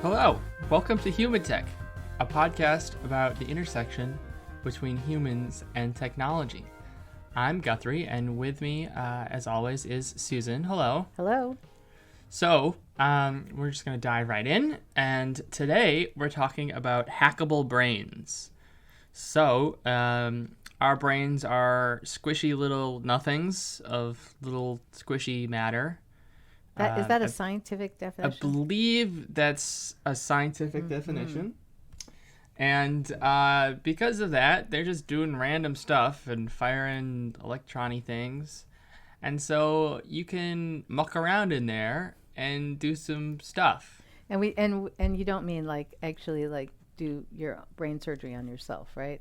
Hello, welcome to Human Tech, a podcast about the intersection between humans and technology. I'm Guthrie, and with me, as always, is Susan. Hello. Hello. So, we're just going to dive right in, and today we're talking about hackable brains. So, our brains are squishy little nothings of little squishy matter. Is that a scientific definition? I believe that's a scientific definition. And because of that, they're just doing random stuff and firing electronic things. And so you can muck around in there and do some stuff. And you don't mean actually do your brain surgery on yourself, right?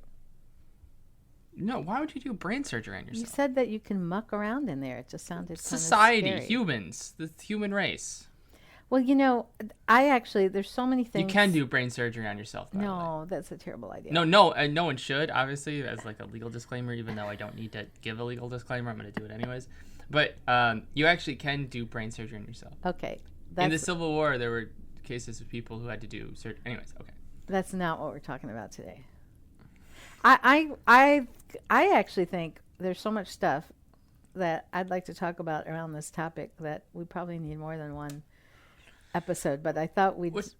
No, why would you do brain surgery on yourself? You said that you can muck around in there. It just sounded society, kind of scary. humans, the human race. Well, there's so many things. You can do brain surgery on yourself, by the way. No, that's a terrible idea. No one should, obviously, as like a legal disclaimer, even though I don't need to give a legal disclaimer. I'm going to do it anyways. But you actually can do brain surgery on yourself. Okay. In the Civil War, there were cases of people who had to do surgery. Anyways, okay. That's not what we're talking about today. I actually think there's so much stuff that I'd like to talk about around this topic that we probably need more than one episode, but I thought we'd just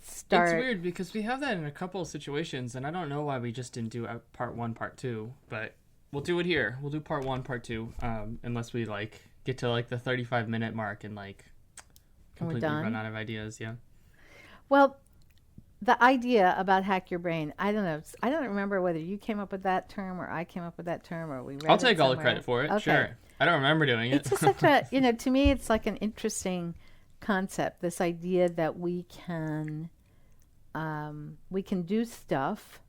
start. It's weird because we have that in a couple of situations, and I don't know why we just didn't do part 1, part 2, but we'll do it here. We'll do part 1, part 2, unless we get to the 35-minute mark and completely run out of ideas. Yeah. Well, the idea about hack your brain, I don't know. I don't remember whether you came up with that term or I came up with that term or we read I'll take it all the credit for it. Okay. Sure. I don't remember doing it. It's just such a, to me, it's like an interesting concept. This idea that we can do stuff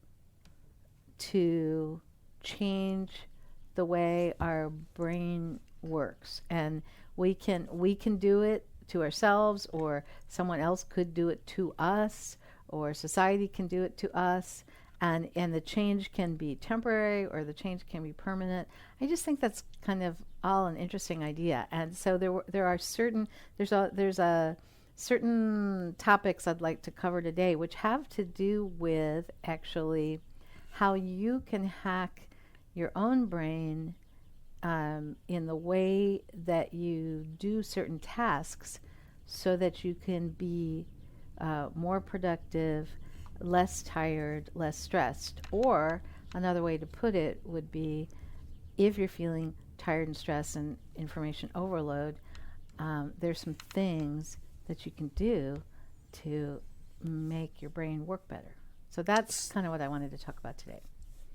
to change the way our brain works, and we can do it to ourselves, or someone else could do it to us, or society can do it to us, and the change can be temporary or the change can be permanent. I just think that's kind of all an interesting idea. And so there's certain topics I'd like to cover today which have to do with actually how you can hack your own brain in the way that you do certain tasks so that you can be more productive, less tired, less stressed. Or another way to put it would be, if you're feeling tired and stressed and information overload, there's some things that you can do to make your brain work better. So that's kind of what I wanted to talk about today.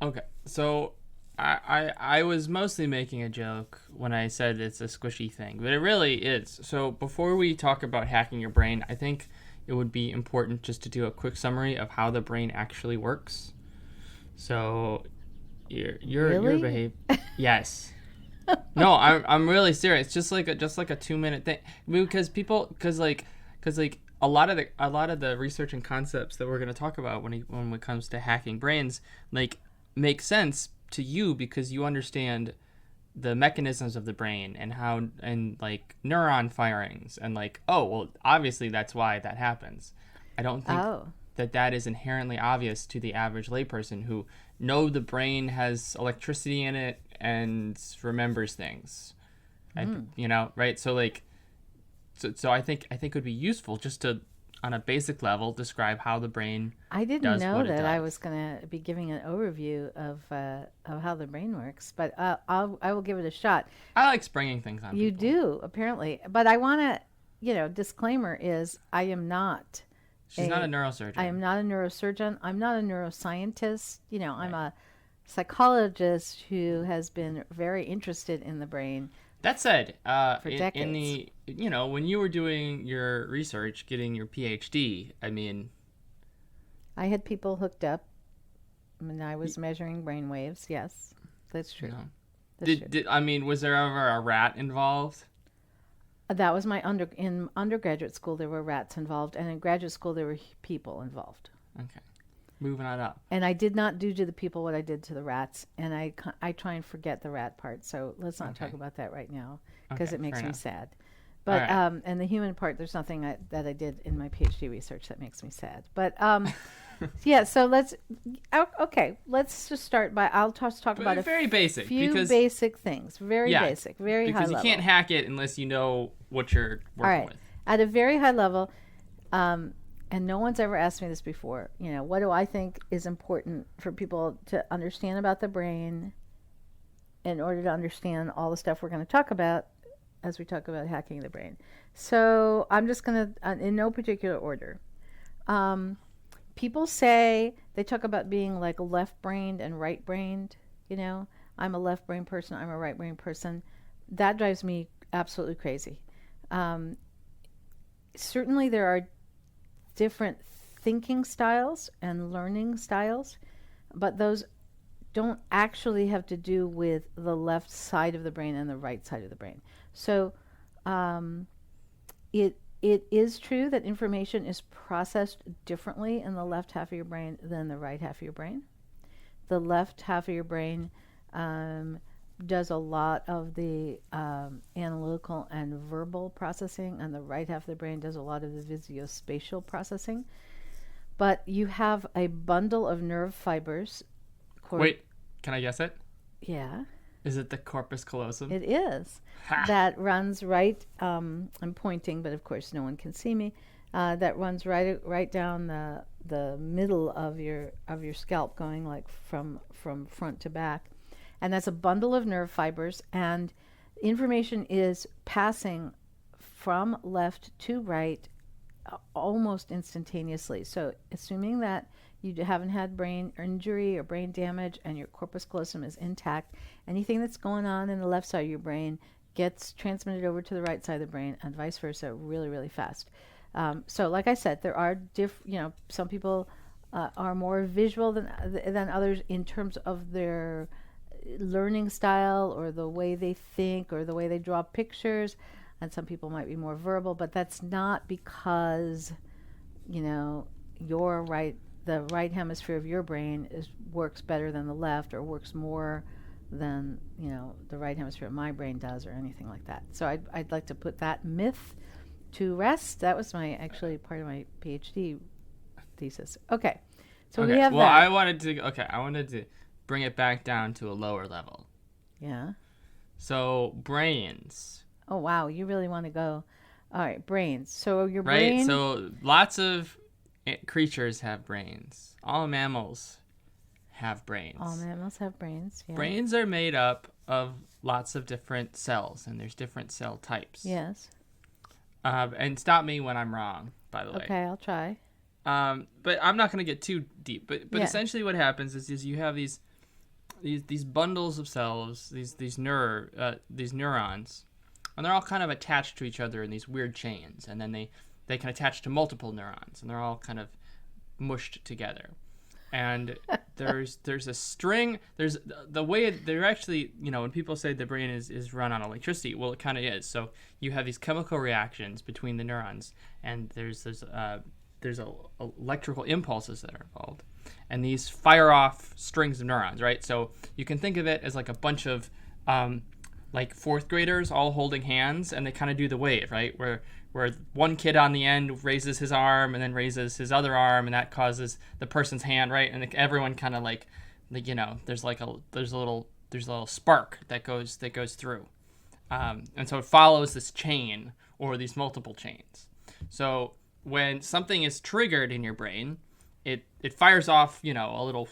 Okay, so I was mostly making a joke when I said it's a squishy thing, but it really is. So before we talk about hacking your brain, I think it would be important just to do a quick summary of how the brain actually works. So your behavior. Yes. No, I'm really serious. Just like a 2-minute thing, because a lot of the research and concepts that we're going to talk about when it comes to hacking brains make sense to you because you understand the mechanisms of the brain and how neuron firings and obviously that's why that happens. I don't think that is inherently obvious to the average layperson who the brain has electricity in it and remembers things. Right? So I think it would be useful just to, on a basic level, describe how the brain I didn't know that I was going to be giving an overview of how the brain works, but I will give it a shot. I like springing things on you people. Do, apparently. But I want to, disclaimer is I am not. She's not a neurosurgeon. I am not a neurosurgeon. I'm not a neuroscientist. Right. I'm a psychologist who has been very interested in the brain. That said, for decades. When you were doing your research, getting your PhD, I had people hooked up when I was measuring brain waves. Yes, that's true. Was there ever a rat involved? That was in undergraduate school. There were rats involved, and in graduate school there were people involved. Okay, moving on up. And I did not do to the people what I did to the rats, and I try and forget the rat part. So let's not talk about that right now because it makes me sad. But right. and the human part, there's nothing that I did in my PhD research that makes me sad. But yeah, so let's just start by I'll just talk about But a very basic, few because basic things, very yeah, basic, very high because you level. can't hack it unless you know what you're All working right, with. at a very high level, and no one's ever asked me this before. What do I think is important for people to understand about the brain in order to understand all the stuff we're going to talk about as we talk about hacking the brain. So I'm just going to, in no particular order. People say, they talk about being like left-brained and right-brained. I'm a left-brained person, I'm a right-brained person. That drives me absolutely crazy. Certainly there are different thinking styles and learning styles, but those don't actually have to do with the left side of the brain and the right side of the brain. So it is true that information is processed differently in the left half of your brain than the right half of your brain. The left half of your brain does a lot of the analytical and verbal processing, and the right half of the brain does a lot of the visuospatial processing. But you have a bundle of nerve fibers. Wait, can I guess it? Yeah. Is it the corpus callosum? It is. Ha! That runs right, I'm pointing, but of course no one can see me. That runs right down the middle of your scalp, going like from front to back. And that's a bundle of nerve fibers, and information is passing from left to right almost instantaneously. So assuming that you haven't had brain injury or brain damage and your corpus callosum is intact, anything that's going on in the left side of your brain gets transmitted over to the right side of the brain, and vice versa, really, really fast. So like I said, there are some people are more visual than others in terms of their learning style or the way they think or the way they draw pictures, and some people might be more verbal, but that's not because your the right hemisphere of your brain works better than the left, or works more than the right hemisphere of my brain does, or anything like that. So I'd like to put that myth to rest. That was actually part of my PhD thesis. Okay, so we have that. I wanted to bring it back down to a lower level. Yeah. So brains. Oh wow, you really want to go. All right, brains. So your right? brain. So lots of creatures have brains. All mammals have brains. All mammals have brains. Yeah. Brains are made up of lots of different cells, and there's different cell types. Yes. And stop me when I'm wrong, by the way. Okay, I'll try. But I'm not going to get too deep. But Yeah. essentially, what happens is you have these bundles of cells, these neurons, and they're all kind of attached to each other in these weird chains, and then they can attach to multiple neurons, and they're all kind of mushed together. And there's a string. There's the way they're actually, when people say the brain is run on electricity, well, it kind of is. So you have these chemical reactions between the neurons, and there's electrical impulses that are involved, and these fire off strings of neurons, right? So you can think of it as like a bunch of like fourth graders all holding hands, and they kind of do the wave, right? Where one kid on the end raises his arm and then raises his other arm, and that causes the person's hand, right? And everyone kind of like there's a little spark that goes through, and so it follows this chain or these multiple chains. So when something is triggered in your brain, it fires off a little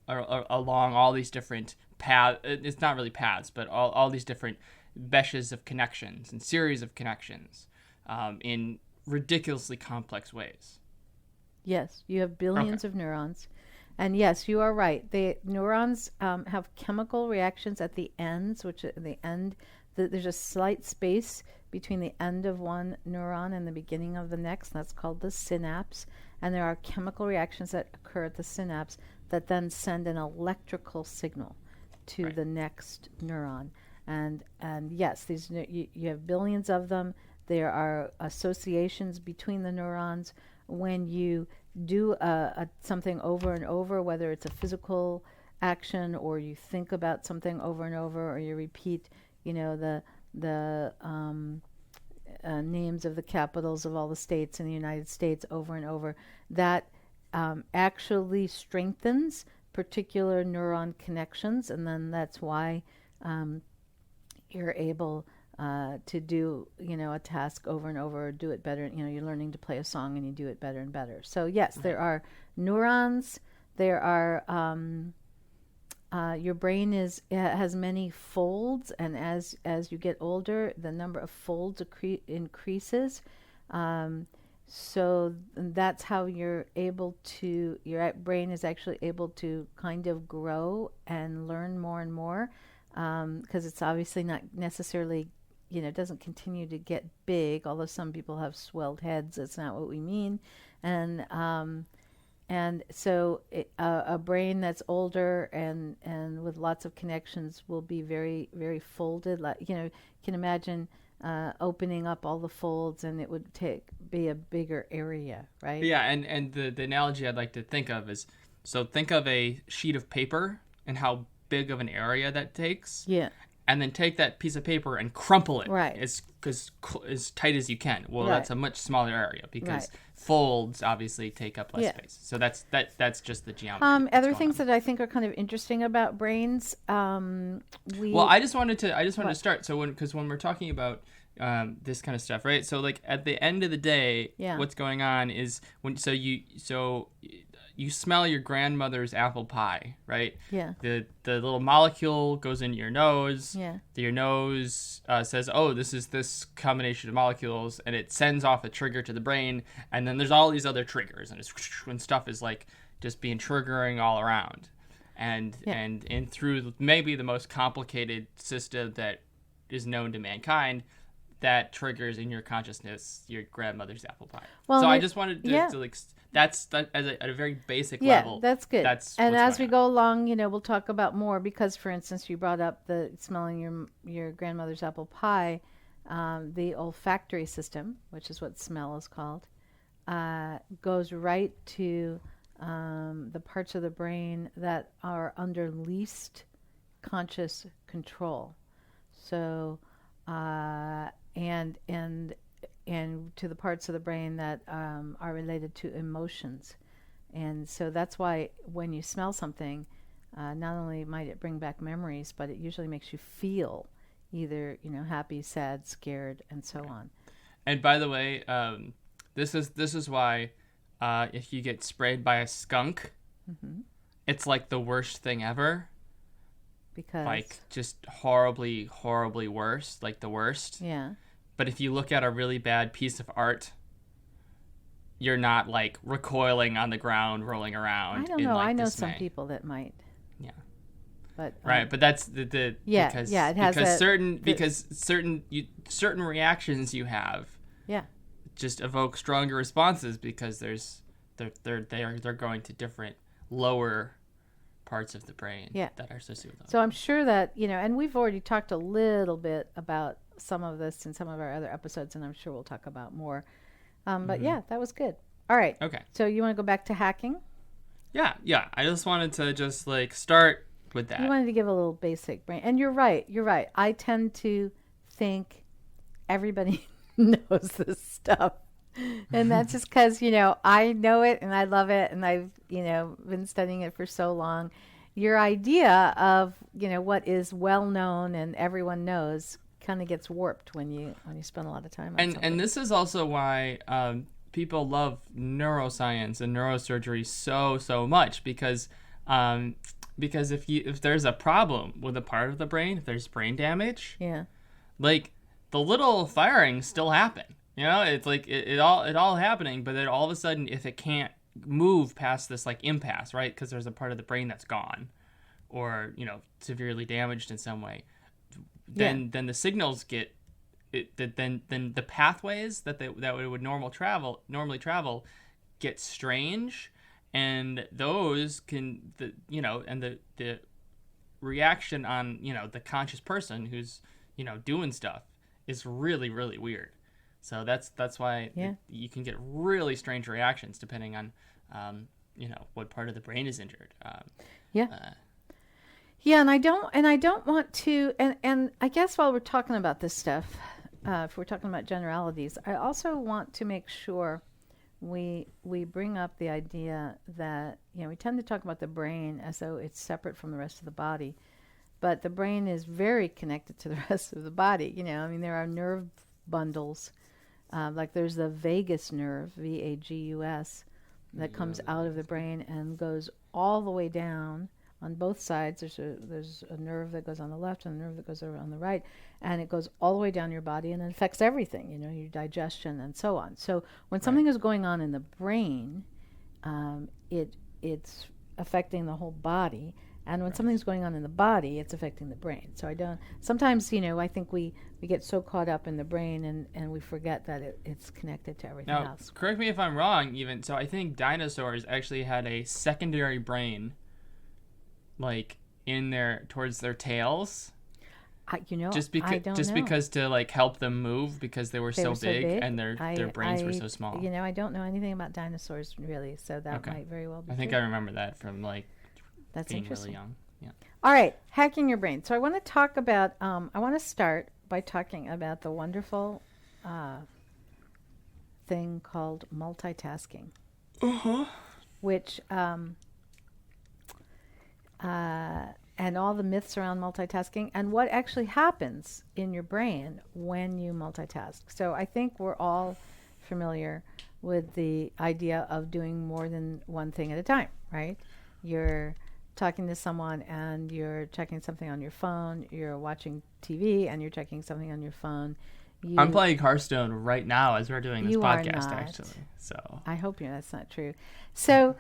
along all these different paths. It's not really paths, but all these different meshes of connections and series of connections. In ridiculously complex ways. Yes, you have billions of neurons. And yes, you are right. The neurons have chemical reactions at the ends, which at the end, there's a slight space between the end of one neuron and the beginning of the next. That's called the synapse. And there are chemical reactions that occur at the synapse that then send an electrical signal to the next neuron. And yes, these you have billions of them. There are associations between the neurons. When you do something over and over, whether it's a physical action or you think about something over and over, or you repeat, names of the capitals of all the states in the United States over and over, that actually strengthens particular neuron connections, and then that's why you're able to do, a task over and over, or do it better. You're learning to play a song and you do it better and better. So yes, there are neurons. There are your brain has many folds, and as you get older, the number of folds increases. So that's how your brain is actually able to kind of grow and learn more and more, because it's obviously not necessarily, it doesn't continue to get big, although some people have swelled heads. That's not what we mean. And so a brain that's older and with lots of connections will be very, very folded. You can imagine opening up all the folds, and it would be a bigger area, right? Yeah, and the analogy I'd like to think of is, so think of a sheet of paper and how big of an area that takes. Yeah. And then take that piece of paper and crumple it, right, as tight as you can. Well, right. That's a much smaller area, because right. folds obviously take up less yeah. space. So that's just the geometry. Other things that I think are kind of interesting about brains. I just wanted to start. So when we're talking about this kind of stuff, right? So like at the end of the day, what's going on is you smell your grandmother's apple pie, right? Yeah. The little molecule goes into your nose. Yeah. Your nose says, "Oh, this is this combination of molecules," and it sends off a trigger to the brain. And then there's all these other triggers, and when stuff is like just being triggering all around, and through maybe the most complicated system that is known to mankind, that triggers in your consciousness your grandmother's apple pie. Well, so I just wanted to like. That's at a very basic level. Yeah, that's good. And as we go along, we'll talk about more, because, for instance, you brought up the smelling your grandmother's apple pie. The olfactory system, which is what smell is called, goes right to the parts of the brain that are under least conscious control. So, and to the parts of the brain that are related to emotions. And so that's why when you smell something, not only might it bring back memories, but it usually makes you feel either, happy, sad, scared, and so on. And by the way, this is why if you get sprayed by a skunk, mm-hmm. it's like the worst thing ever. Because? Like just horribly, horribly worse, like the worst. Yeah. But if you look at a really bad piece of art, you're not like recoiling on the ground, rolling around. I don't know. I know dismay. Some people that might. Yeah. But right, but that's the because it has certain reactions you have. Yeah. Just evoke stronger responses, because they're going to different lower parts of the brain that are associated with them. So I'm sure that and we've already talked a little bit about some of this in some of our other episodes, and I'm sure we'll talk about more. But yeah, that was good. All right. Okay. So you want to go back to hacking? Yeah. I just wanted to just like start with that. You wanted to give a little basic brain, and you're right. I tend to think everybody knows this stuff, and that's just because I know it and I love it, and I've been studying it for so long. Your idea of what is well known and everyone knows kind of gets warped when you spend a lot of time on something. And this is also why people love neuroscience and neurosurgery so much, because if there's a problem with a part of the brain, if there's brain damage, like the little firings still happen. It's like it all happening, but then all of a sudden, if it can't move past this like impasse, right? Because there's a part of the brain that's gone, or severely damaged in some way. Then the signals get then the pathways that would normally travel get strange, and those can the reaction on the conscious person who's doing stuff is really, really weird. So that's why you can get really strange reactions depending on what part of the brain is injured. Yeah, and I don't want to, and I guess while we're talking about this stuff, if we're talking about generalities, I also want to make sure we bring up the idea that, we tend to talk about the brain as though it's separate from the rest of the body, but the brain is very connected to the rest of the body. There are nerve bundles, like there's the vagus nerve, vagus, that comes out of the brain and goes all the way down on both sides. There's a nerve that goes on the left and a nerve that goes over on the right, and it goes all the way down your body and it affects everything, your digestion and so on. So when something is going on in the brain, it's affecting the whole body. And when something's going on in the body, it's affecting the brain. So sometimes, I think we get so caught up in the brain and we forget that it's connected to everything else. Correct me if I'm wrong, even. So I think dinosaurs actually had a secondary brain, like towards their tails. Just because to like help them move because they were so big and their brains were so small. I don't know anything about dinosaurs really, so that might very well be. I think true. I remember that from That's being interesting. really young. Yeah. All right, hacking your brain. So I want to talk about. I want to start by talking about the wonderful thing called multitasking. Which and all the myths around multitasking and what actually happens in your brain when you multitask. So I think we're all familiar with the idea of doing more than one thing at a time, right? You're talking to someone and you're checking something on your phone, you're watching TV and you're checking something on your phone. I'm playing Hearthstone right now as we're doing this podcast, actually. So I hope that's not true. So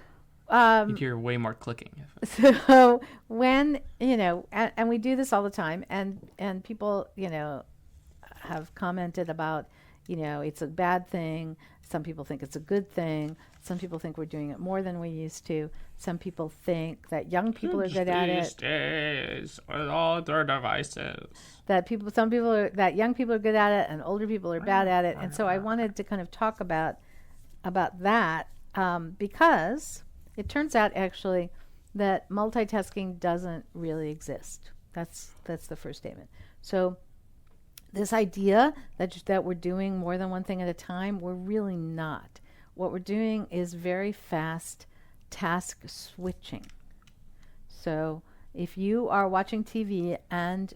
you'd hear way more clicking. So when, and we do this all the time, and people, have commented about, it's a bad thing. Some people think it's a good thing. Some people think we're doing it more than we used to. Some people think that young people are good at it. These days, with all their devices. That young people are good at it and older people are bad at it. And so I wanted to kind of talk about that because it turns out actually that multitasking doesn't really exist. That's the first statement. So this idea that we're doing more than one thing at a time, we're really not. What we're doing is very fast task switching. So if you are watching TV and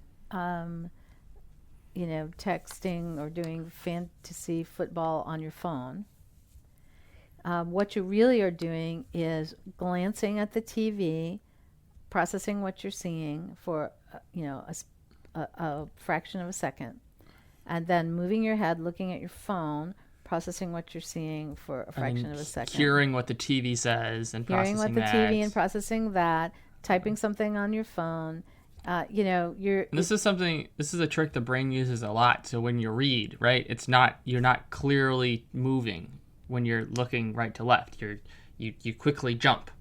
texting or doing fantasy football on your phone, what you really are doing is glancing at the TV, processing what you're seeing for a fraction of a second, and then moving your head, looking at your phone, processing what you're seeing for a fraction of a second. Hearing what the TV says and processing that. Hearing what the TV and processing that, typing something on your phone. This is a trick the brain uses a lot. So when you read, right, you're not clearly moving when you're looking right to left. You quickly jump.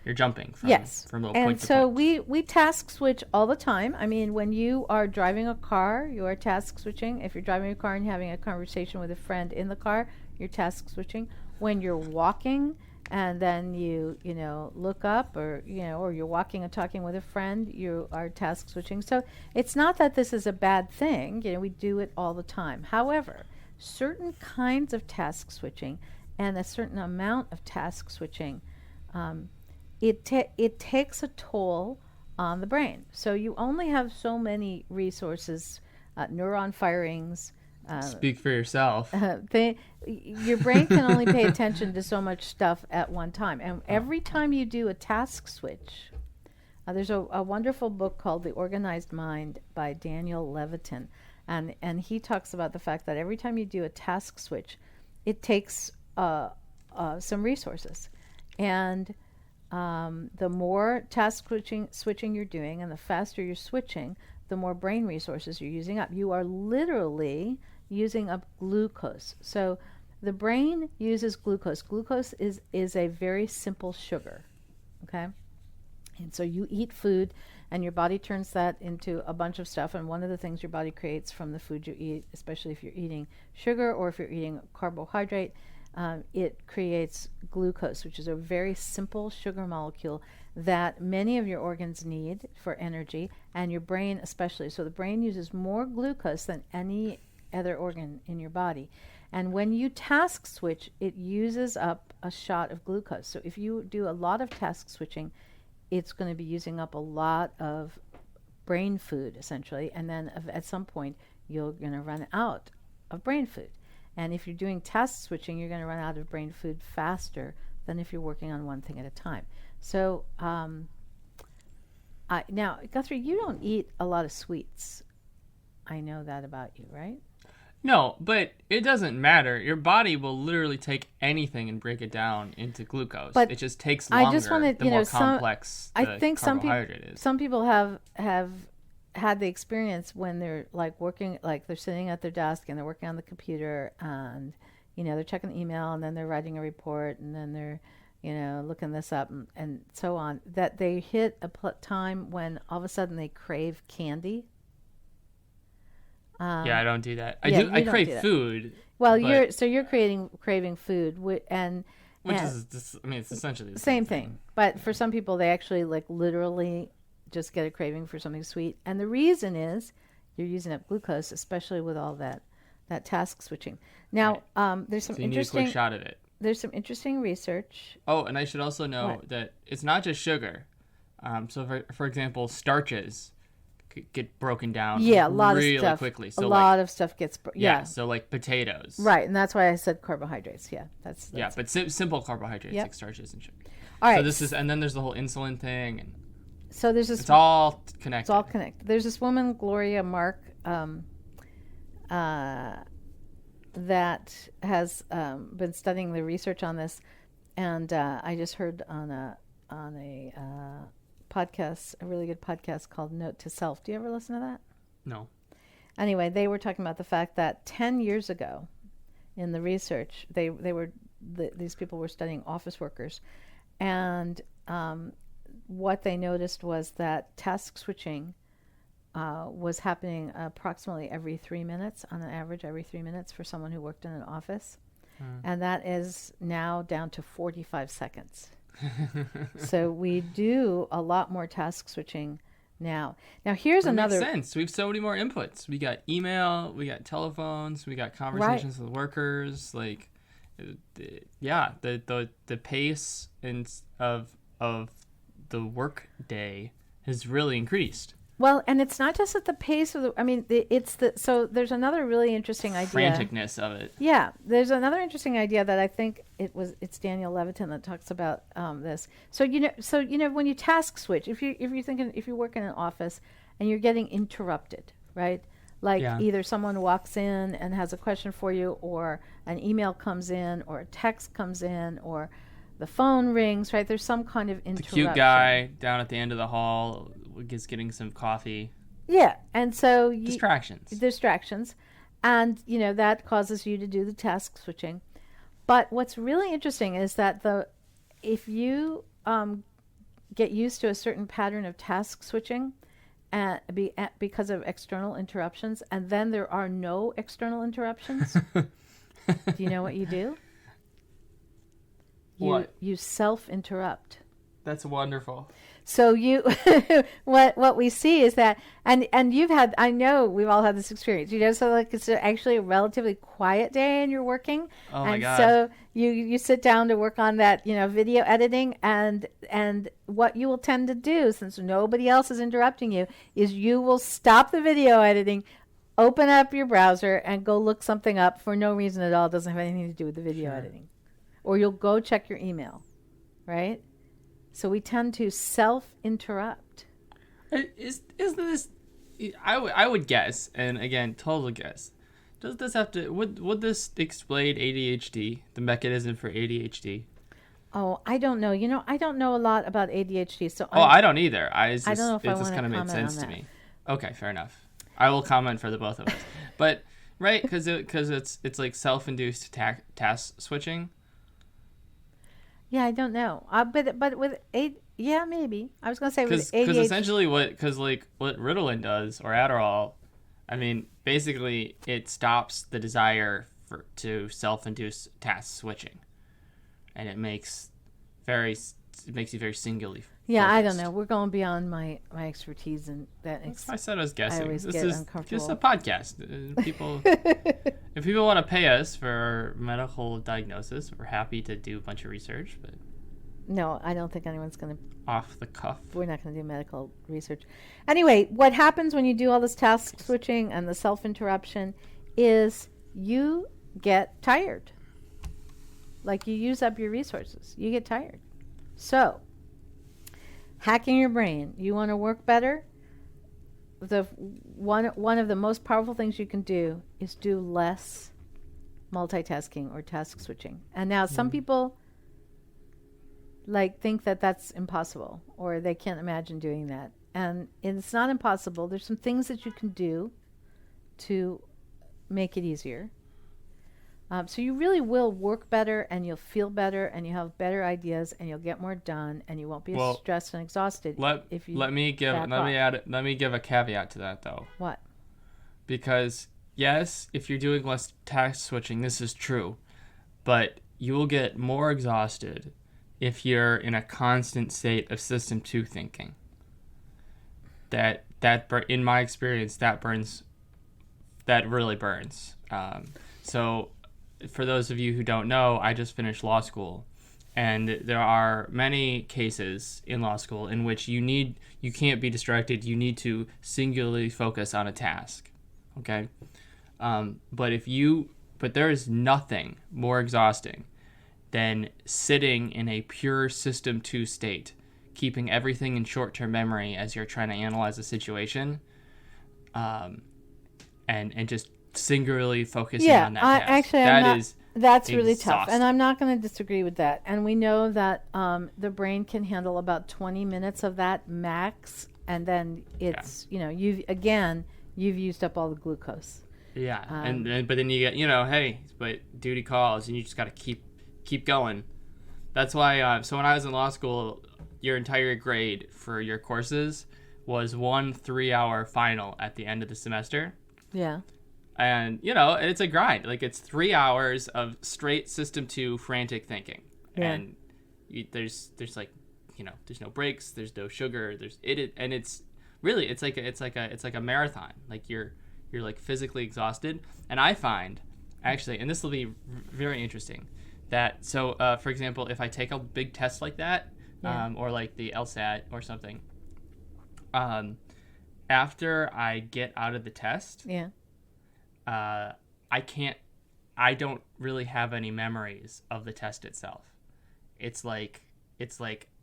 You're jumping from point to point. And so we task switch all the time. I mean, when you are driving a car, you are task switching. If you're driving a car and having a conversation with a friend in the car, you're task switching. When you're walking and then you look up or you're walking and talking with a friend, you are task switching. So it's not that this is a bad thing. We do it all the time. However, certain kinds of task switching and a certain amount of task switching, it takes a toll on the brain. So you only have so many resources, neuron firings. Speak for yourself. Your brain can only pay attention to so much stuff at one time. And every time you do a task switch, there's a wonderful book called The Organized Mind by Daniel Levitan. And he talks about the fact that every time you do a task switch, it takes some resources. And the more task switching you're doing and the faster you're switching, the more brain resources you're using up. You are literally using up glucose. So the brain uses glucose. Glucose is a very simple sugar, okay? And so you eat food and your body turns that into a bunch of stuff. And one of the things your body creates from the food you eat, especially if you're eating sugar or if you're eating carbohydrate, it creates glucose, which is a very simple sugar molecule that many of your organs need for energy, and your brain especially. So the brain uses more glucose than any other organ in your body. And when you task switch, it uses up a shot of glucose. So if you do a lot of task switching, it's going to be using up a lot of brain food, essentially. And then at some point, you're going to run out of brain food. And if you're doing task switching, you're going to run out of brain food faster than if you're working on one thing at a time. So now, Guthrie, you don't eat a lot of sweets. I know that about you, right? No, but it doesn't matter. Your body will literally take anything and break it down into glucose. But it just takes longer. I just want to, the more complex the carbohydrate is. Some people have had the experience when they're like working, like they're sitting at their desk and they're working on the computer, and they're checking the email, and then they're writing a report, and then they're looking this up and so on. That they hit a time when all of a sudden they crave candy. Yeah, I don't do that. I crave food. Well, you're craving food, and is it's essentially the same thing. But for some people, they actually like literally just get a craving for something sweet, and the reason is you're using up glucose, especially with all that task switching. Now, there's some interesting. You need a quick shot of it. There's some interesting research. Oh, and I should also know that it's not just sugar. So, for example, starches get broken down a lot really of stuff quickly. So a lot of stuff gets so like potatoes. Right, and that's why I said carbohydrates. Yeah, that's but simple carbohydrates like starches and sugar. All right. So this is, and then there's the whole insulin thing, and so there's this. It's all connected. It's all connected. There's this woman, Gloria Mark, that has been studying the research on this, and I just heard on a podcast, a really good podcast called Note to Self. Do you ever listen to that? No. Anyway, they were talking about the fact that 10 years ago in the research, these people were studying office workers, and what they noticed was that task switching was happening approximately every 3 minutes, on an average every 3 minutes for someone who worked in an office. And that is now down to 45 seconds. So we do a lot more task switching now. Now here's another. Makes sense. We have so many more inputs. We got email, we got telephones, we got conversations with workers. Like, the pace of the work day has really increased. Well, and it's not just at the pace of so there's another really interesting idea. Franticness of it. Yeah, there's another interesting idea that I think it's Daniel Levitan that talks about this. So when you task switch, if you work in an office and you're getting interrupted, right? Like either someone walks in and has a question for you, or an email comes in, or a text comes in, or the phone rings, right? There's some kind of interruption. The cute guy down at the end of the hall is getting some coffee. Yeah, and so distractions, and that causes you to do the task switching. But what's really interesting is that if you get used to a certain pattern of task switching, because of external interruptions, and then there are no external interruptions, do you know what you do? You self-interrupt. That's wonderful. So what we see is that, and I know we've all had this experience, so like it's actually a relatively quiet day and you're working. Oh my God. So you sit down to work on that, video editing, and what you will tend to do, since nobody else is interrupting you, is you will stop the video editing, open up your browser, and go look something up for no reason at all. It doesn't have anything to do with the video editing. Or you'll go check your email, right? So we tend to self-interrupt. Isn't this? I would guess, and again, total guess. Does this have to? Would this explain ADHD? The mechanism for ADHD? Oh, I don't know. I don't know a lot about ADHD, so. I don't either. I don't know if I want to kind of made comment sense on to that. me. Okay, fair enough. I will comment for the both of us, but right, because it's like self-induced task switching. Yeah, I don't know. But with maybe. I was gonna say with ADHD. Because essentially what Ritalin does, or Adderall, basically it stops the desire to self-induce task switching, and it makes very it makes you very singularly Yeah, I don't focused. know. We're going beyond my expertise, and that That's why I said I was guessing. always This get is uncomfortable. just a podcast. People, if people want to pay us for medical diagnosis, we're happy to do a bunch of research, but No, I don't think anyone's going to. off the cuff. We're not going to do medical research. Anyway, what happens when you do all this task switching and the self-interruption is you get tired. Like you use up your resources. You get tired. So, hacking your brain. You want to work better? One of the most powerful things you can do is do less multitasking or task switching. And now some people think that that's impossible, or they can't imagine doing that. And it's not impossible. There's some things that you can do to make it easier. So you really will work better, and you'll feel better, and you have better ideas, and you'll get more done, and you won't be as stressed and exhausted. Let me give a caveat to that though. What? Because yes, if you're doing less task switching, this is true, but you will get more exhausted if you're in a constant state of system 2 thinking. That in my experience, that really burns. So for those of you who don't know, I just finished law school, and there are many cases in law school in which you can't be distracted. You need to singularly focus on a task. Okay? But there is nothing more exhausting than sitting in a pure system 2 state, keeping everything in short-term memory as you're trying to analyze a situation, and just singularly focusing on that task. That's really tough, and I'm not going to disagree with that. And we know that the brain can handle about 20 minutes of that max, and then it's you've used up all the glucose. Yeah, but then you get hey, but duty calls, and you just got to keep going. That's why. So when I was in law school, your entire grade for your courses was 1 3-hour final at the end of the semester. Yeah. And, it's a grind. Like, it's 3 hours of straight System 2 frantic thinking. Yeah. And there's no breaks, there's no sugar, and it's really, it's like a marathon. Like, you're like physically exhausted. And I find, actually, and this will be very interesting, that, for example, if I take a big test like that, or like the LSAT or something, after I get out of the test, I don't really have any memories of the test itself. It's like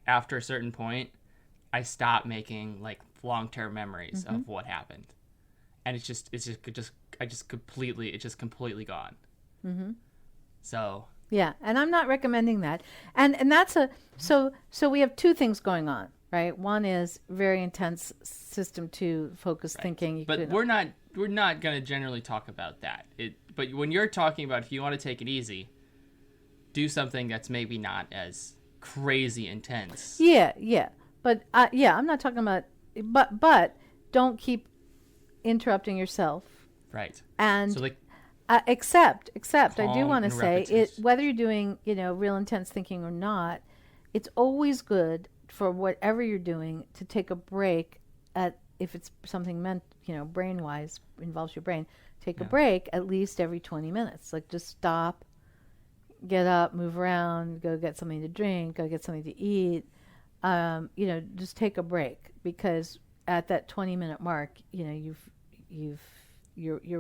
after a certain point, I stop making like long-term memories of what happened, and it's just completely gone. Mm-hmm. So yeah, and I'm not recommending that, and that's so we have two things going on, right? One is very intense System 2 focused thinking. But we're not going to generally talk about that. But when you're talking about if you want to take it easy, do something that's maybe not as crazy intense. Yeah. But I'm not talking about, but don't keep interrupting yourself. Right. And so except I do want to say whether you're doing, real intense thinking or not, it's always good for whatever you're doing to take a break if it's something meant, brain-wise, involves your brain, take a break at least every 20 minutes. Like, just stop, get up, move around, go get something to drink, go get something to eat. Just take a break, because at that 20-minute mark, you're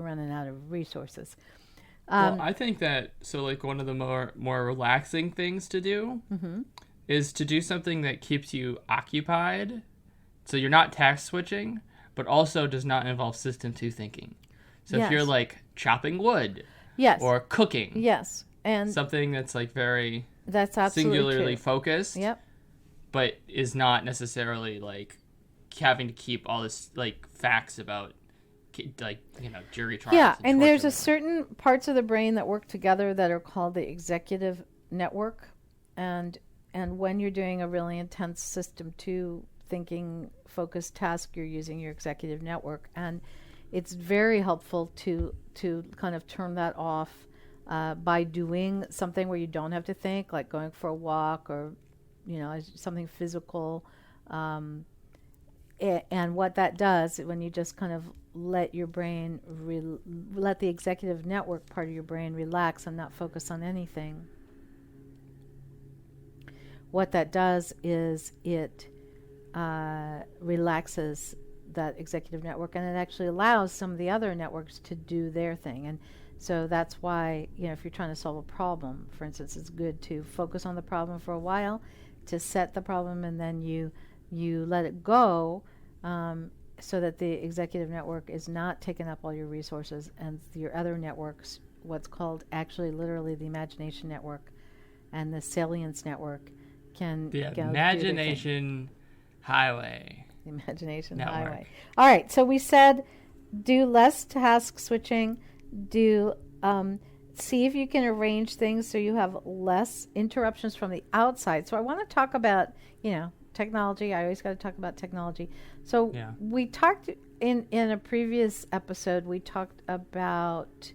running out of resources. Well, I think that one of the more relaxing things to do is to do something that keeps you occupied. So you're not task switching, but also does not involve System 2 thinking. So if you're like chopping wood, or cooking, and something that's like that's singularly true. Focused, but is not necessarily like having to keep all this like facts about jury trials. Yeah, and there's a certain parts of the brain that work together that are called the executive network, and when you're doing a really intense System 2 thinking focused task, you're using your executive network, and it's very helpful to kind of turn that off by doing something where you don't have to think, like going for a walk or as something physical. And what that does when you just kind of let your brain, let the executive network part of your brain relax and not focus on anything, what that does is it relaxes that executive network, and it actually allows some of the other networks to do their thing. And so that's why, if you're trying to solve a problem, for instance, it's good to focus on the problem for a while, to set the problem, and then you let it go, so that the executive network is not taking up all your resources, and your other networks, what's called actually literally the imagination network and the salience network, can the go imagination highway. The imagination network. highway. All right, so we said do less task switching, see if you can arrange things so you have less interruptions from the outside. So I want to talk about, technology. I always got to talk about technology. So we talked in a previous episode, we talked about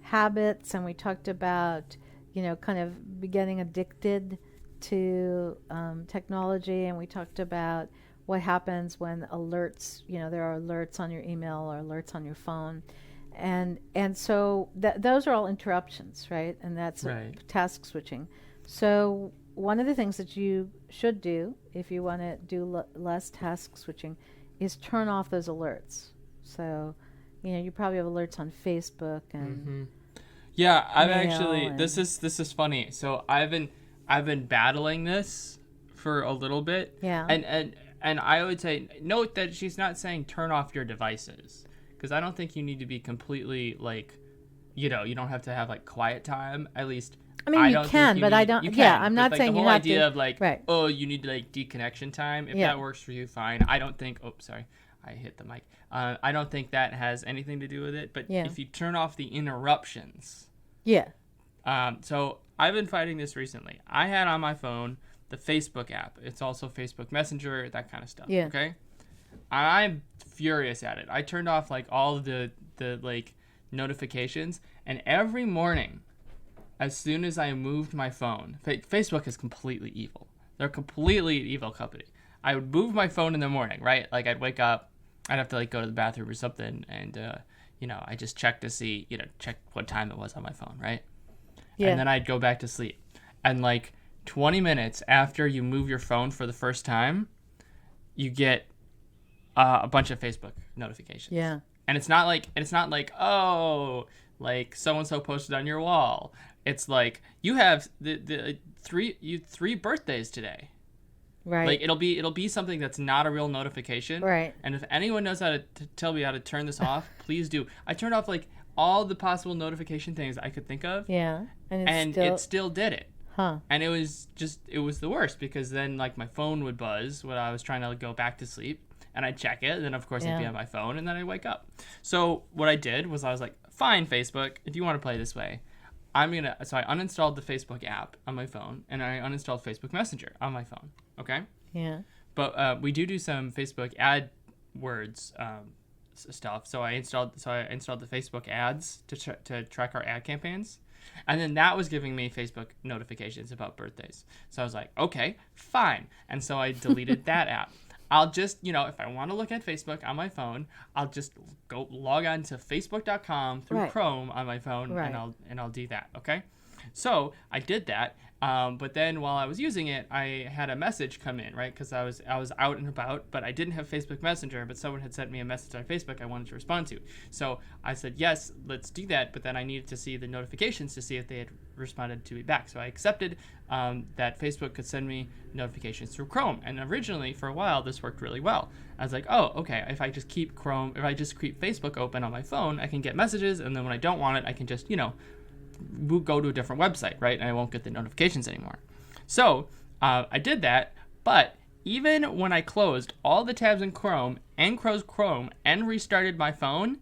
habits, and we talked about, kind of getting addicted to technology, and we talked about what happens when alerts, there are alerts on your email or alerts on your phone. And so those are all interruptions, right? And that's task switching. So one of the things that you should do if you want to do less task switching is turn off those alerts. So, you probably have alerts on Facebook and yeah, I've actually this is funny. So I've been battling this for a little bit. Yeah. And I would say note that she's not saying turn off your devices, because I don't think you need to be completely you don't have to have quiet time. At least I mean, you can, but I don't. Yeah, I'm not saying you have to. The whole idea of you need deconnection time. If that works for you, fine. I don't think. Oh, sorry, I hit the mic. I don't think that has anything to do with it. But if you turn off the interruptions. Yeah. So I've been fighting this recently. I had on my phone the Facebook app. It's also Facebook Messenger, that kind of stuff. Yeah. Okay. I'm furious at it. I turned off all of the notifications, and every morning, as soon as I moved my phone, Facebook is completely evil. They're a completely evil company. I would move my phone in the morning, right? I'd wake up, I'd have to go to the bathroom or something, and I just check to see, check what time it was on my phone, right? Yeah. And then I'd go back to sleep. And 20 minutes after you move your phone for the first time, you get a bunch of Facebook notifications. Yeah. And it's not oh, so and so posted on your wall. It's you have the three birthdays today. Right. It'll be something that's not a real notification. Right. And if anyone knows how to tell me how to turn this off, please do. I turned off all the possible notification things I could think of. Yeah. And it still did it. Huh. And it was the worst, because then my phone would buzz when I was trying to go back to sleep, and I'd check it, and then of course it'd be on my phone, and then I'd wake up. So what I did was I was fine, Facebook, if you want to play this way, so I uninstalled the Facebook app on my phone, and I uninstalled Facebook Messenger on my phone. Okay. Yeah. But we do some Facebook AdWords stuff. So I installed the Facebook ads to track our ad campaigns. And then that was giving me Facebook notifications about birthdays. So I was like, okay, fine. And so I deleted that app. I'll just, if I want to look at Facebook on my phone, I'll just go log on to facebook.com through Chrome on my phone, and I'll do that, okay? So I did that, but then while I was using it, I had a message come in, right? Because I was out and about, but I didn't have Facebook Messenger, but someone had sent me a message on Facebook I wanted to respond to. So I said, yes, let's do that, but then I needed to see the notifications to see if they had responded to me back. So I accepted that Facebook could send me notifications through Chrome. And originally, for a while, this worked really well. I was like, oh, okay, if I just keep Facebook open on my phone, I can get messages, and then when I don't want it, I can just, go to a different website, right? And I won't get the notifications anymore. So I did that, but even when I closed all the tabs in Chrome and closed Chrome and restarted my phone,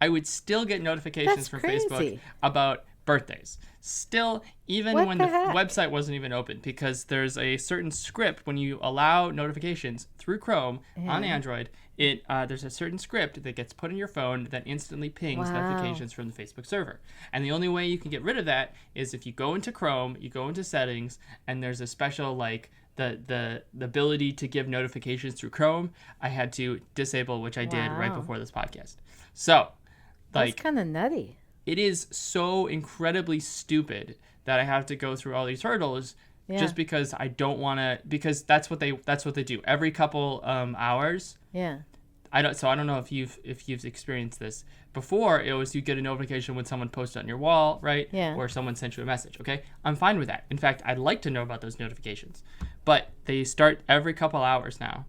I would still get notifications from Facebook about birthdays. Still, even What when the the heck? website wasn't even open, because there's a certain script when you allow notifications through Chrome on Yeah. Android. There's a certain script that gets put in your phone that instantly pings Wow. notifications from the Facebook server. And the only way you can get rid of that is if you go into Chrome, you go into settings, and there's a special like the ability to give notifications through Chrome. I had to disable, which I did right Wow. before this podcast. So, That's like, kind of nutty. it is so incredibly stupid that I have to go through all these hurdles Yeah. just because I don't want to, because that's what they do every couple hours. Yeah. I don't know if you've experienced this before. It was you get a notification when someone posted on your wall, right? Yeah. Or someone sent you a message. Okay, I'm fine with that. In fact, I'd like to know about those notifications, but they start every couple hours now.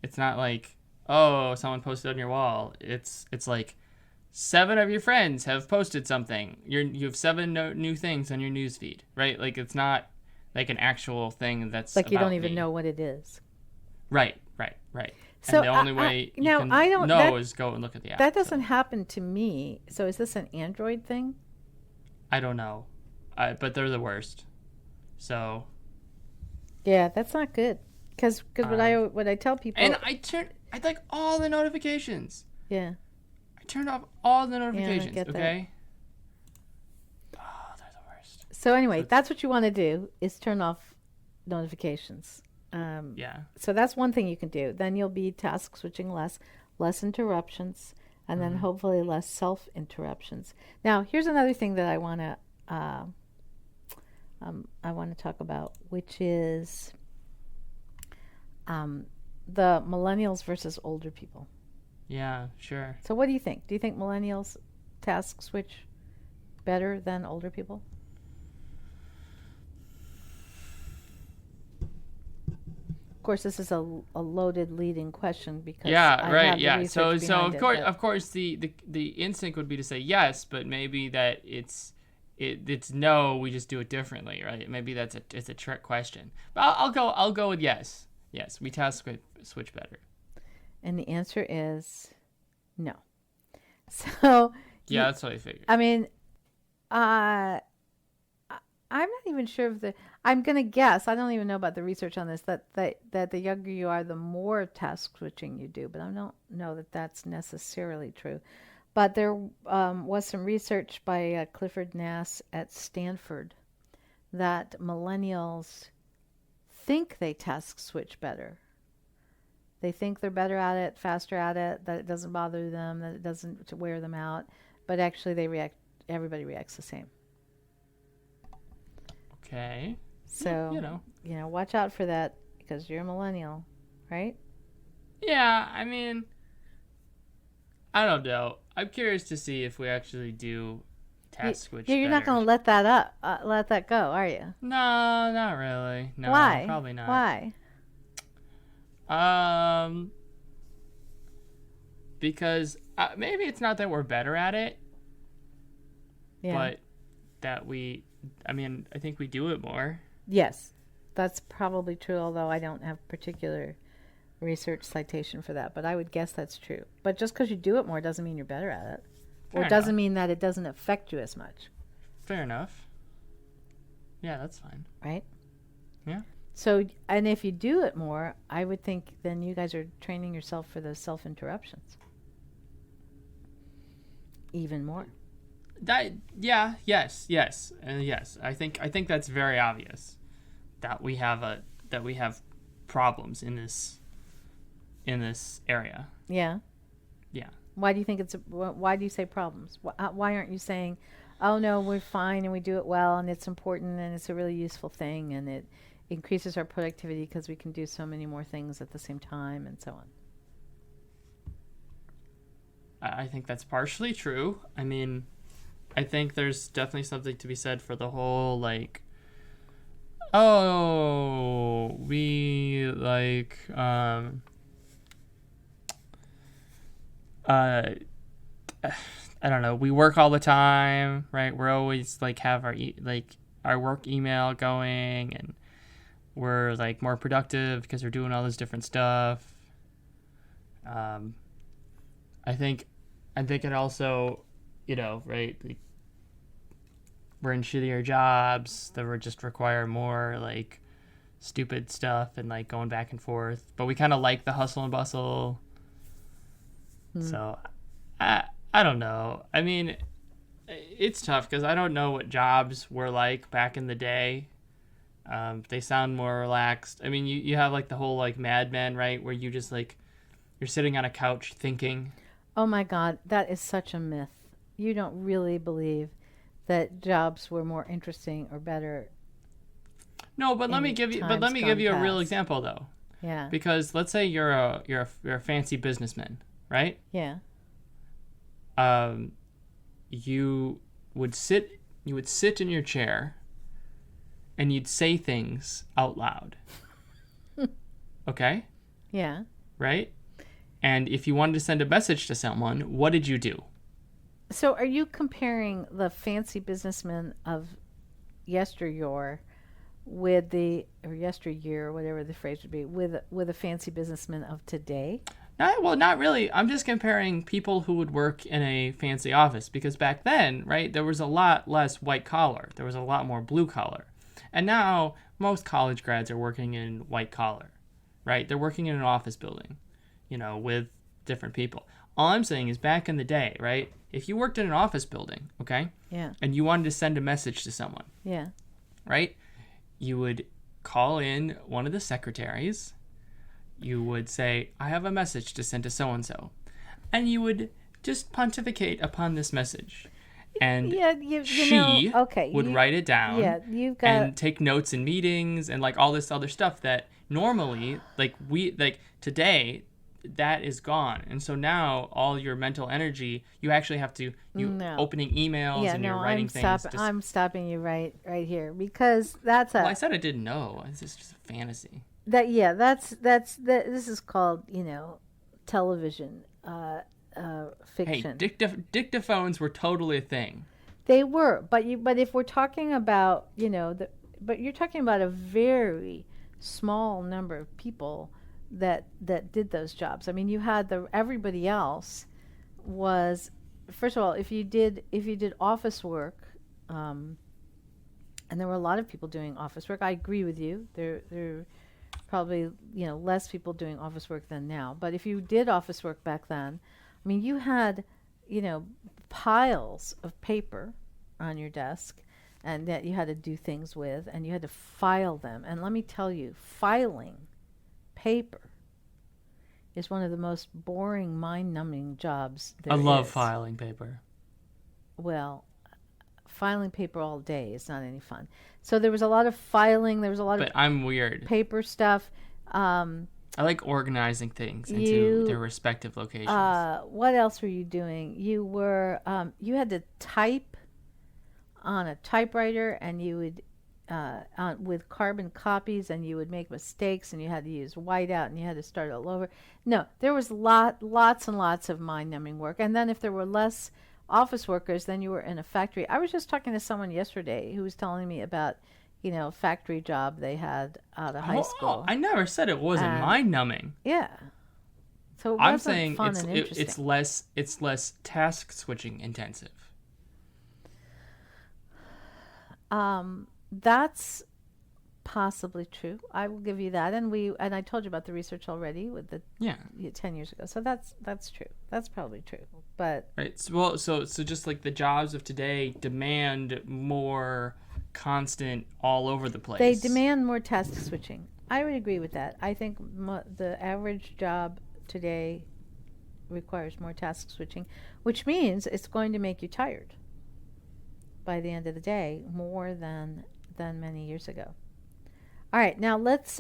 It's not like, oh, someone posted on your wall. It's like 7 of your friends have posted something. You have 7 new things on your news feed, right? Like, it's not like an actual thing that's Like you about don't even me. know what it is. Right. So And the only way you now can I don't know that, is go and look at the app. that doesn't happen to me. So is this an Android thing? I don't know, but they're the worst. So. Yeah, that's not good. Because what I tell people. And I like all the notifications. Yeah. I turned off all the notifications. get that. Okay. Oh, they're the worst. So anyway, that's what you want to do is turn off notifications. Yeah. So that's one thing you can do. Then you'll be task switching less interruptions, and then hopefully less self interruptions. Now, here's another thing that I want to talk about, which is the millennials versus older people. Yeah, sure. So what do you think? Do you think millennials task switch better than older people? Of course, this is a loaded leading question because I have the research behind of course the instinct would be to say yes, but maybe that it's no, we just do it differently, right? Maybe it's a trick question. But I'll go with yes. Yes, we task switch better. And the answer is no. So yeah, that's what I figured. I mean, I'm not even sure if I'm going to guess. I don't even know about the research on this. That the younger you are, the more task switching you do. But I don't know that that's necessarily true. But there was some research by Clifford Nass at Stanford that millennials think they task switch better. They think they're better at it, faster at it, that it doesn't bother them, that it doesn't wear them out. But actually, everybody reacts the same. Okay. So, you know, watch out for that because you're a millennial, right? Yeah, I mean, I don't know. I'm curious to see if we actually do task switch. You're not going to let that go, are you? No, not really. No, Why? Probably not. Why? Because maybe it's not that we're better at it, Yeah. but that I think we do it more. Yes, that's probably true, although I don't have particular research citation for that, but I would guess that's true. But just because you do it more doesn't mean you're better at it. Fair Or doesn't enough. mean that it doesn't affect you as much, Fair enough. Yeah, that's fine. right? Yeah. So, and if you do it more, I would think then you guys are training yourself for those self-interruptions. Even more. Yes. I think that's very obvious that we have problems in this area. Yeah. Yeah. Why do you think why do you say problems? Why aren't you saying, oh no, we're fine and we do it well and it's important and it's a really useful thing and it increases our productivity because we can do so many more things at the same time and so on? I think that's partially true. I mean, I think there's definitely something to be said for the whole like, oh, we like I don't know, we work all the time, right? We're always like have our work email going and we're like more productive because we're doing all this different stuff. I think it also, right? Like, were in shittier jobs that were just require more like stupid stuff and like going back and forth. But we kind of like the hustle and bustle. So I don't know. I mean, it's tough because I don't know what jobs were like back in the day. They sound more relaxed. I mean, you have like the whole like Mad Men, right? Where you just like, you're sitting on a couch thinking. Oh my God, that is such a myth. You don't really believe that jobs were more interesting or better. No, but let me give you a real past. example though. Yeah. Because let's say you're a fancy businessman, right? Yeah. You would sit in your chair and you'd say things out loud. Okay? Yeah. Right? And if you wanted to send a message to someone, what did you do? So are you comparing the fancy businessmen of yesteryear with or yesteryear, whatever the phrase would be, with the fancy businessmen of today? Well, not really. I'm just comparing people who would work in a fancy office because back then, right, there was a lot less white collar. There was a lot more blue collar. And now most college grads are working in white collar, right? They're working in an office building, with different people. All I'm saying is back in the day, right, if you worked in an office building, okay, Yeah. and you wanted to send a message to someone, Yeah. right, you would call in one of the secretaries. You would say, I have a message to send to so-and-so. And you would just pontificate upon this message. And she would write it down and take notes in meetings and like all this other stuff that normally, today, that is gone. And so now all your mental energy, you actually have to, opening emails and you're writing things. I'm stopping you right here because that's Well, I said I didn't know. It's just a fantasy. This is called, television fiction. Hey, dictaphones were totally a thing. They were, but if we're talking about, but you're talking about a very small number of people that did those jobs. I mean, you had everybody else was, first of all, if you did office work, and there were a lot of people doing office work. I agree with you. There probably less people doing office work than now. But if you did office work back then, I mean, you had piles of paper on your desk, and that you had to do things with, and you had to file them. And let me tell you, filing paper is one of the most boring, mind-numbing jobs there is. I love filing paper. Well, filing paper all day is not any fun. So there was a lot of filing. There was a lot of I'm weird. Paper stuff. I like organizing things into their respective locations. What else were you doing? You were you had to type on a typewriter, and you would with carbon copies, and you would make mistakes, and you had to use whiteout, and you had to start all over. No, there was lots and lots of mind-numbing work. And then if there were less office workers, then you were in a factory. I was just talking to someone yesterday who was telling me about, a factory job they had out of high school. I never said it wasn't mind-numbing. Yeah. So it wasn't I'm saying fun and interesting. it's less task switching intensive. That's possibly true. I will give you that. And I told you about the research already with the 10 years ago. So that's true. That's probably true. But right. So just like the jobs of today demand more constant all over the place. They demand more task switching. I would agree with that. I think the average job today requires more task switching, which means it's going to make you tired by the end of the day more than many years ago. All right, now let's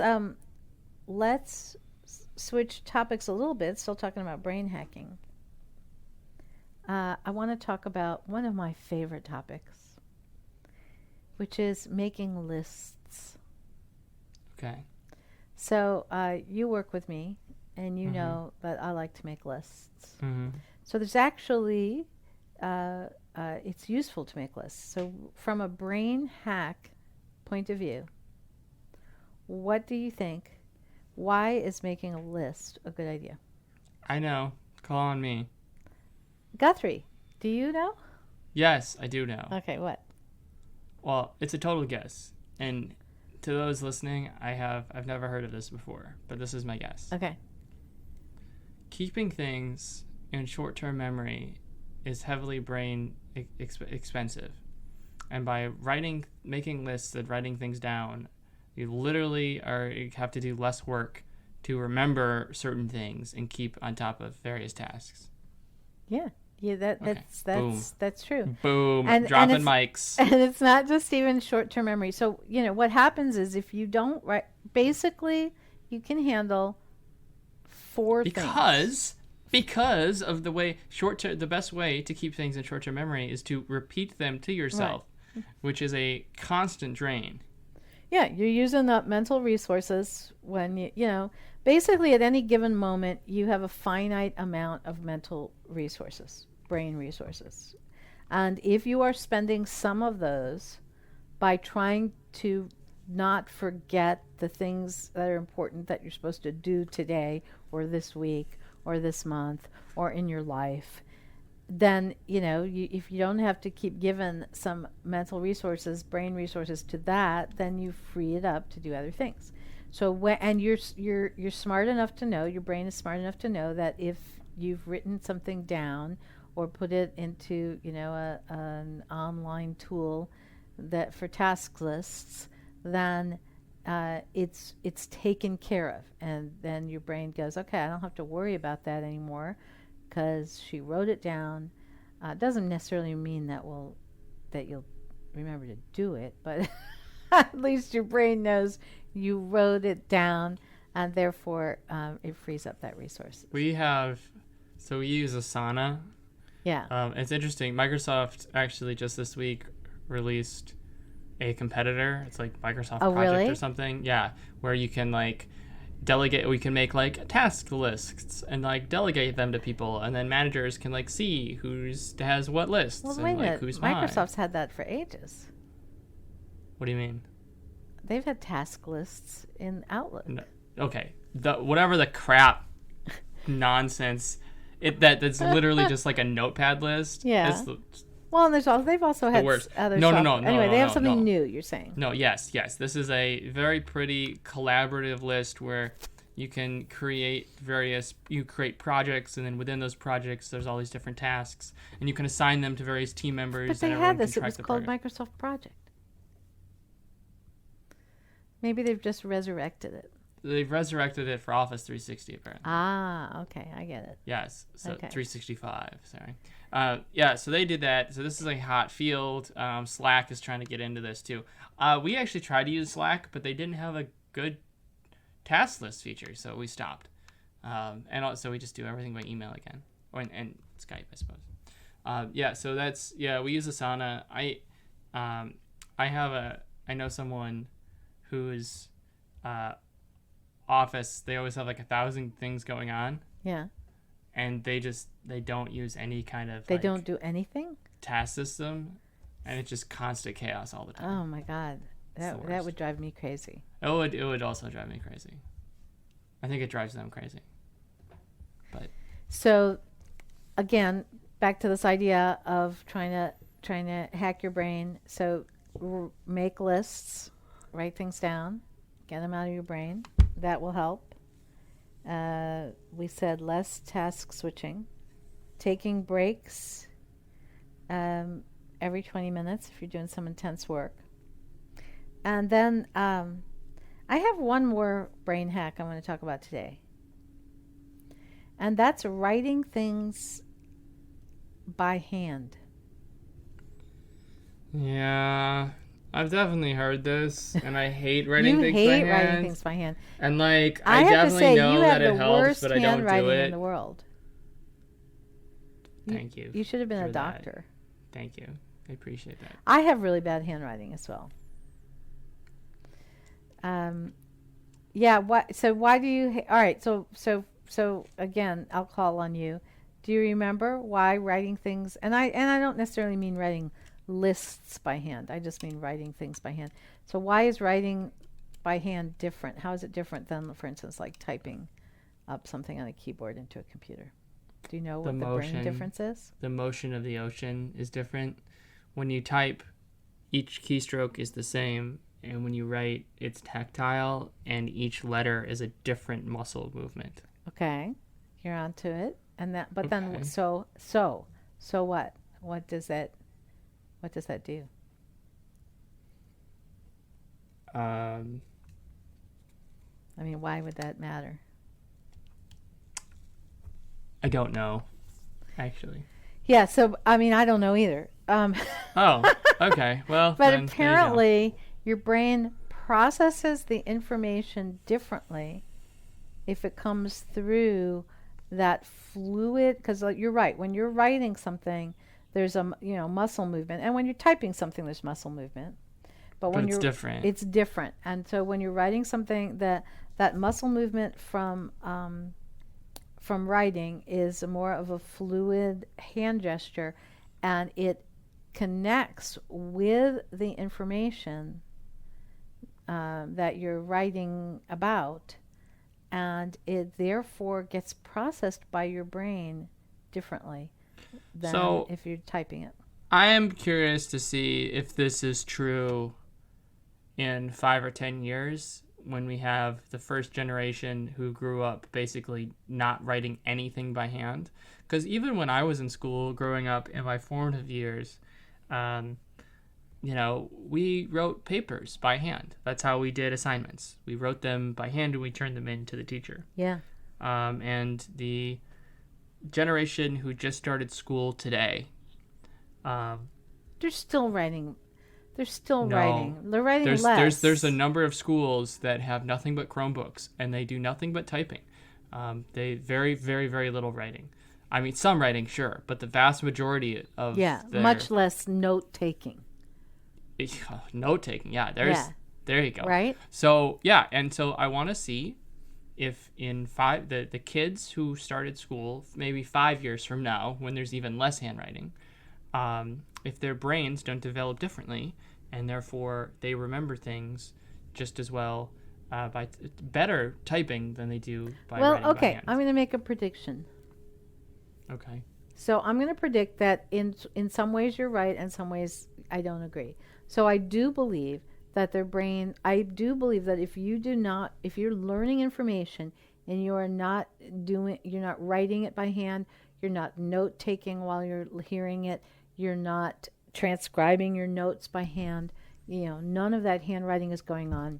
switch topics a little bit. Still talking about brain hacking. I want to talk about one of my favorite topics, which is making lists. Okay. So you work with me, and you know that I like to make lists. Mm-hmm. So there's actually, it's useful to make lists. So from a brain hack point of view, what do you think? Why is making a list a good idea? I know. Call on me. Guthrie, do you know? Yes, I do know. Okay, what? Well, it's a total guess. And to those listening, I've never heard of this before, but this is my guess. Okay. Keeping things in short-term memory is heavily brain expensive. And by making lists and writing things down, you literally you have to do less work to remember certain things and keep on top of various tasks. Yeah. Yeah, that's true. Boom. Dropping mics. And it's not just even short-term memory. So, what happens is if you don't write, basically you can handle 4 things. Because of the way the best way to keep things in short-term memory is to repeat them to yourself, which is a constant drain. Yeah, you're using up mental resources when basically at any given moment you have a finite amount of mental resources, brain resources. And if you are spending some of those by trying to not forget the things that are important that you're supposed to do today or this week or this month or in your life, then, if you don't have to keep giving some mental resources, brain resources to that, then you free it up to do other things. So you're smart enough to know, your brain is smart enough to know that if you've written something down or put it into, an online tool that for task lists, then it's taken care of. And then your brain goes, okay, I don't have to worry about that anymore because she wrote it down. It doesn't necessarily mean that you'll remember to do it, but at least your brain knows you wrote it down, and therefore it frees up that resource. We use Asana. Yeah. It's interesting. Microsoft actually just this week released a competitor. It's like Microsoft Project really? or something. Yeah, where you can delegate. We can make task lists and delegate them to people, and then managers can see who's has what lists Well, and wait a minute. who's Microsoft's had that for ages. What do you mean? They've had task lists in Outlook. No. Okay, whatever the crap nonsense. That's literally just a notepad list. Yeah. Well, and they've also had other No. Anyway, they have something new, you're saying. No, yes. This is a very pretty collaborative list where you can create projects, and then within those projects, there's all these different tasks, and you can assign them to various team members. But they had this. It was called Microsoft Project. Maybe they've just resurrected it. They've resurrected it for Office 360, apparently. Ah, okay. I get it. Yes. So okay. 365, sorry. So they did that. So this is a hot field. Slack is trying to get into this, too. We actually tried to use Slack, but they didn't have a good task list feature, so we stopped. And also we just do everything by email again. And Skype, I suppose. So we use Asana. I know someone whose office, they always have 1,000 things going on. Yeah. And they don't use any kind of they don't do anything task system, and it's just constant chaos all the time. Oh my god, that would drive me crazy. It would also drive me crazy. I think it drives them crazy. But so again, back to this idea of trying to hack your brain. So make lists, write things down, get them out of your brain. That will help. We said less task switching, taking breaks every 20 minutes if you're doing some intense work. And then I have one more brain hack I want to talk about today. And that's writing things by hand. Yeah. I've definitely heard this, and I hate writing things by hand. You hate writing things by hand. And I definitely know that it helps, but I don't do it. You have the worst handwriting in the world. Thank you. You should have been a doctor. Thank you. I appreciate that. I have really bad handwriting as well. So why do you? All right. So again, I'll call on you. Do you remember why writing things? And I don't necessarily mean writing lists by hand. I just mean writing things by hand. So why is writing by hand different? How is it different than, for instance, typing up something on a keyboard into a computer? Do you know what the brain difference is? The motion of the ocean is different. When you type, each keystroke is the same, and when you write, it's tactile, and each letter is a different muscle movement. Okay, you're onto it, and that. But Okay. then, so what? What does that do? I mean, why would that matter? I don't know, actually. Yeah. So I mean, I don't know either. Oh, okay. Well, but then, apparently, your brain processes the information differently if it comes through that fluid. Because you're right. When you're writing something, there's a muscle movement, and when you're typing something, there's muscle movement. But when it's different. It's different. And so when you're writing something, that muscle movement from writing is more of a fluid hand gesture, and it connects with the information that you're writing about, and it therefore gets processed by your brain differently than if you're typing it. I am curious to see if this is true in 5 or 10 years, when we have the first generation who grew up basically not writing anything by hand. Because even when I was in school growing up in my formative years, we wrote papers by hand. That's how we did assignments. We wrote them by hand and we turned them in to the teacher. Yeah. And the generation who just started school today, they're still writing. They're still writing. They're writing less. There's a number of schools that have nothing but Chromebooks, and they do nothing but typing. They very, very, very little writing. I mean, some writing, sure, but the vast majority of much less note taking. Note taking, there you go. Right. So and so I want to see if in the kids who started school maybe 5 years from now, when there's even less handwriting, if their brains don't develop differently, and therefore they remember things just as well by better typing than they do by writing by hand. I'm going to make a prediction. Okay. So I'm going to predict that in some ways you're right, and some ways I don't agree. So I do believe that their brain. I do believe that if you're learning information and you're not writing it by hand, you're not note taking while you're hearing it, you're not transcribing your notes by hand, none of that handwriting is going on.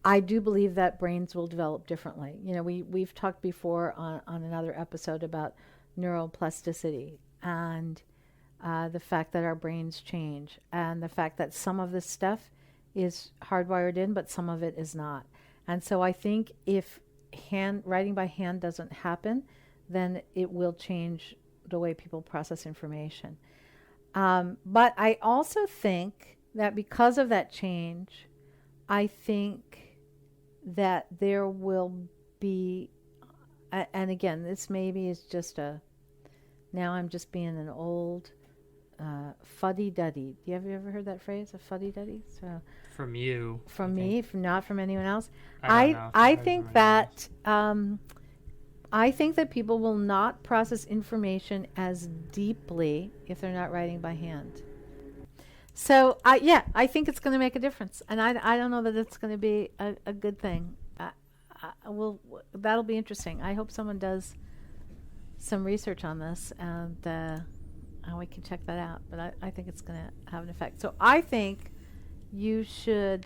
I do believe that brains will develop differently. We've talked before on another episode about neuroplasticity and the fact that our brains change, and the fact that some of this stuff is hardwired in, but some of it is not. And so I think if writing by hand doesn't happen, then it will change the way people process information. But I also think that because of that change, I think that there will be, and again, this maybe is just now I'm just being an old fuddy-duddy. Have you ever heard that phrase, a fuddy-duddy? So from you. From me, not from anyone else. I think that I think that people will not process information as deeply if they're not writing by hand. So I think it's going to make a difference, and I don't know that it's going to be a good thing. That'll be interesting. I hope someone does some research on this, and we can check that out. But I think it's going to have an effect. So I think you should,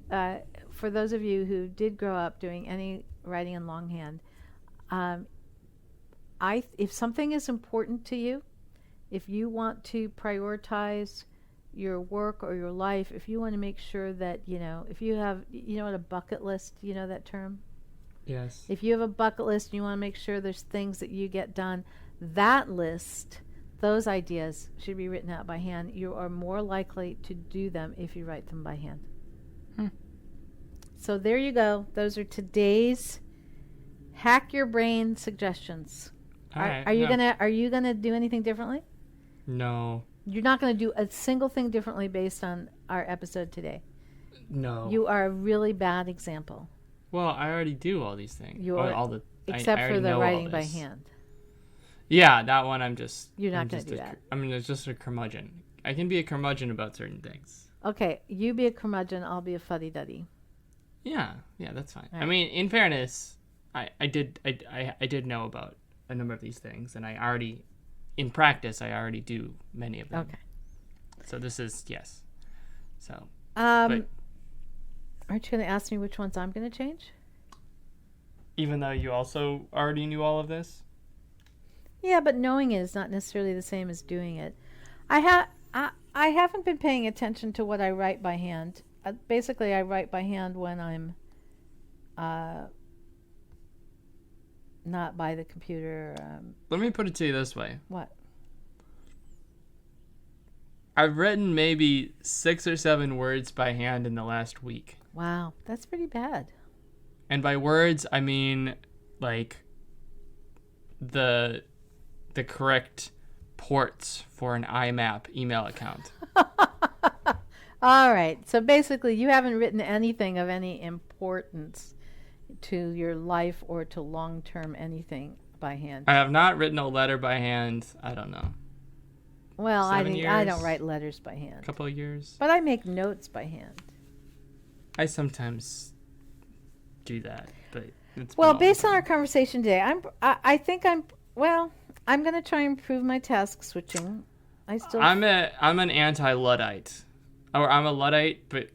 for those of you who did grow up doing any writing in longhand, if something is important to you, if you want to prioritize your work or your life, if you want to make sure that, if you have, what a bucket list, that term? Yes. If you have a bucket list and you want to make sure there's things that you get done, that list, those ideas should be written out by hand. You are more likely to do them if you write them by hand. So there you go. Those are today's Hack Your Brain suggestions. Are you gonna do anything differently? No. You're not going to do a single thing differently based on our episode today. No. You are a really bad example. Well, I already do all these things. Except for the writing by hand. Yeah, that one I'm just... You're not going to do that. It's just a curmudgeon. can be a curmudgeon about certain things. Okay, you be a curmudgeon, I'll be a fuddy-duddy. Yeah, that's fine. Right. I mean, in fairness, I did know about a number of these things, and in practice, I already do many of them. Okay. So this is, yes. So, aren't you going to ask me which ones I'm going to change? Even though you also already knew all of this? Yeah, but knowing it is not necessarily the same as doing it. I haven't been paying attention to what I write by hand. Basically, I write by hand when I'm not by the computer. Let me put it to you this way. What? I've written maybe 6 or 7 words by hand in the last week. Wow, that's pretty bad. And by words, I mean, like, the correct ports for an IMAP email account. All right. So basically, you haven't written anything of any importance to your life or to long-term anything by hand. I have not written a letter by hand, I don't know. Well, 7 years, I don't write letters by hand. A couple of years. But I make notes by hand. I sometimes do that, but it's Well, based on our conversation today, I think I'm going to try and improve my task switching. I'm an anti-Luddite. Or I'm a Luddite, but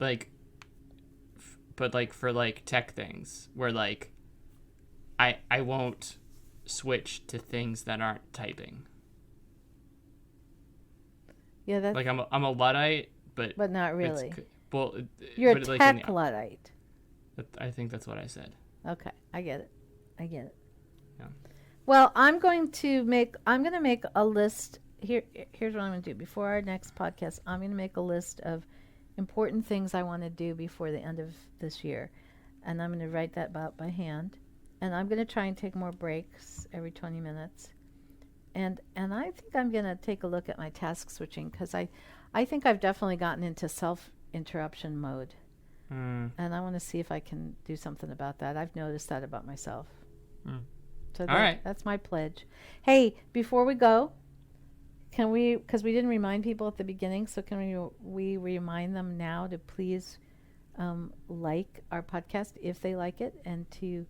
for like tech things where like I won't switch to things that aren't typing. Yeah, that's like I'm a Luddite, but not really. You're a tech Luddite. I think that's what I said. Okay, I get it. Yeah. Well, I'm going to make a list. Here's what I'm going to do. Before our next podcast, I'm going to make a list of important things I want to do before the end of this year. And I'm going to write that out by hand. And I'm going to try and take more breaks every 20 minutes. And I think I'm going to take a look at my task switching because I think I've definitely gotten into self-interruption mode. And I want to see if I can do something about that. I've noticed that about myself. So that's my pledge. Hey, before we go, can we, because we didn't remind people at the beginning, so can we remind them now to please like our podcast if they like it, and to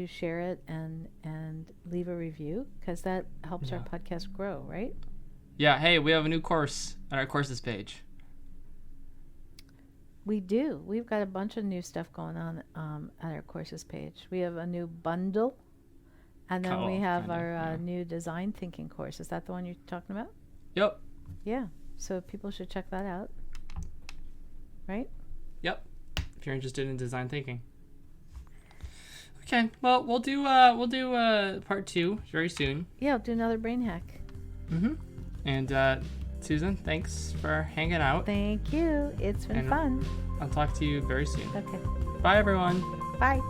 share it and leave a review, because that helps our podcast grow, right? Yeah, hey, we have a new course on our courses page. We do. We've got a bunch of new stuff going on at our courses page. We have a new bundle, and then we have our new design thinking course. Is that the one you're talking about? Yep. Yeah. So people should check that out. Right? Yep. If you're interested in design thinking. Okay. Well, we'll do part 2 very soon. Yeah, we'll do another brain hack. And Susan, thanks for hanging out. Thank you. It's been fun. I'll talk to you very soon. Okay. Bye, everyone. Bye.